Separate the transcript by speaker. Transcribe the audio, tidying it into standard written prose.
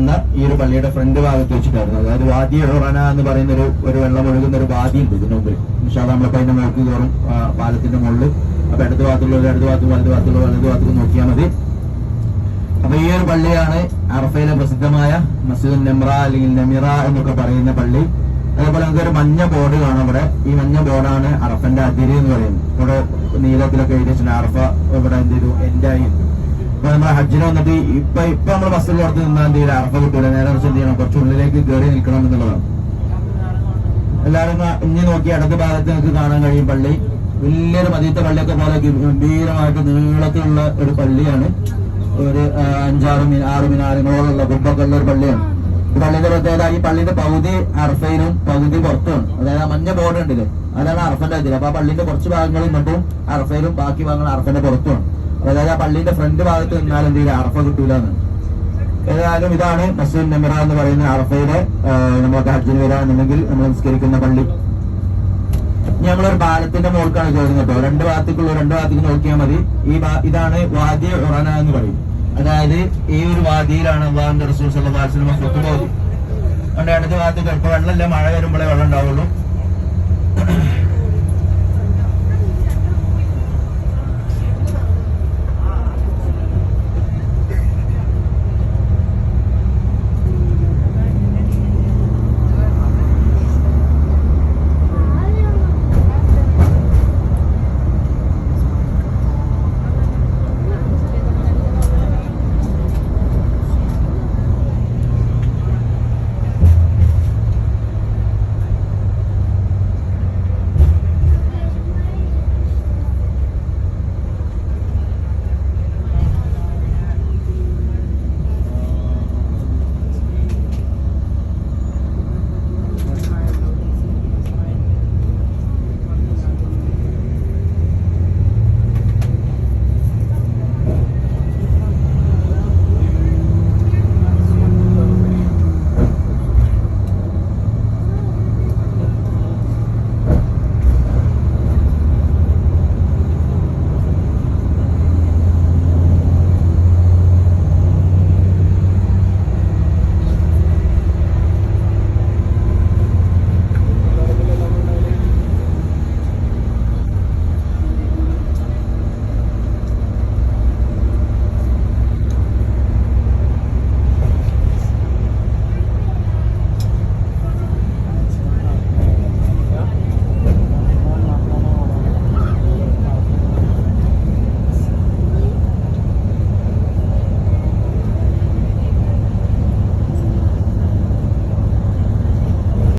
Speaker 1: പറയുന്ന ഈ ഒരു പള്ളിയുടെ ഫ്രണ്ട് ഭാഗത്ത് വെച്ചിട്ടായിരുന്നു. അതായത് വാദി ഉറന എന്ന് പറയുന്ന ഒരു വെള്ളം ഒഴുകുന്ന ഒരു വാദി ഉണ്ട് ഇതിനു മുമ്പിൽ. നമ്മളിപ്പോ അതിന്റെ നോക്കി കയറും പാലത്തിന്റെ മുകളിൽ. അപ്പൊ ഇടത് ഭാഗത്തുള്ള ഇടത് ഭാഗത്തും വലത് ഭാഗത്തുള്ള വലത് ഭാഗത്തും നോക്കിയാൽ മതി. അപ്പൊ ഈ ഒരു പള്ളിയാണ് അറഫയിലെ പ്രസിദ്ധമായ മസ്ജിദുൻ നമ്ര അല്ലെങ്കിൽ നമിറ എന്നൊക്കെ പറയുന്ന പള്ളി. അതേപോലെ നമുക്ക് ഒരു മഞ്ഞ ബോർഡ് കാണാം ഇവിടെ. ഈ മഞ്ഞ ബോർഡാണ് അറഫന്റെ അതിര് എന്ന് പറയുന്നത്. ഇവിടെ നീളത്തിലൊക്കെ എഴുതി വെച്ചിട്ടുണ്ട് അറഫ ഇവിടെ എന്ത് ചെയ്തു എൻഡായി. ഇപ്പൊ നമ്മുടെ ഹജ്ജിന് വന്നിട്ട് ഇപ്പൊ നമ്മൾ ബസ്സിൽ പുറത്ത് നിന്നാൽ എന്ത് ചെയ്യില്ല, അറഫ കിട്ടൂല. നേരെ കുറച്ച് എന്ത് ചെയ്യണം, കുറച്ച് ഉള്ളിലേക്ക് കയറി നിൽക്കണം എന്നുള്ളതാണ്. എല്ലാവരും ഇനി നോക്കി ഇടത് ഭാഗത്ത് നിങ്ങൾക്ക് കാണാൻ കഴിയും പള്ളി. വലിയൊരു മദീനത്തെ പള്ളിയൊക്കെ പോലെ ഗംഭീരമായിട്ട് നീളത്തിലുള്ള ഒരു പള്ളിയാണ്. ഒരു 5-6 മിനാരങ്ങളോടുള്ള കുമ്പൊക്കെ ഉള്ള ഒരു പള്ളിയാണ്. ഈ പള്ളിന്റെ പ്രത്യേകത ഈ പള്ളിന്റെ പകുതി അറഫയിലും പകുതി പുറത്തുമാണ്. അതായത് മഞ്ഞ ബോർഡ് ഉണ്ടല്ലേ, അതാണ് അറഫന്റെ അതിൽ. അപ്പൊ ആ പള്ളിന്റെ കുറച്ച് ഭാഗങ്ങൾ ഇങ്ങോട്ടും അറഫയിലും ബാക്കി ഭാഗങ്ങൾ അറഫന്റെ പുറത്തുമാണ്. അതായത് ആ പള്ളിന്റെ ഫ്രണ്ട് ഭാഗത്ത് നിന്നാൽ എന്ത് ചെയ്യില്ല, അറഫ കിട്ടൂല എന്നാണ്. ഏതായാലും ഇതാണ് മസ്ജിദുൻ നമിറ എന്ന് പറയുന്ന അറഫയുടെ നമ്മളൊക്കെ ഹജ്ജിന് വരാന്നുണ്ടെങ്കിൽ നമ്മൾ നിസ്കരിക്കുന്ന പള്ളി. ഇനി നമ്മളൊരു പാലത്തിന്റെ മുകൾക്കാണ് കയറുന്നത് കേട്ടോ. രണ്ട് ഭാഗത്തേക്ക് നോക്കിയാൽ മതി. ഇതാണ് വാദി ഉറന എന്ന് പറയും. അതായത് ഈ ഒരു വാദിയിലാണ് അല്ലാഹുവിന്റെ റസൂൽ സല്ലല്ലാഹു അലൈഹി വസല്ലം ഖുത്ബ ഓതി. അതുകൊണ്ട് ഇടത് ഭാഗത്ത് ഇപ്പൊ വെള്ളമില്ല, മഴ വരുമ്പോഴേ വെള്ളം ഉണ്ടാവുള്ളൂ.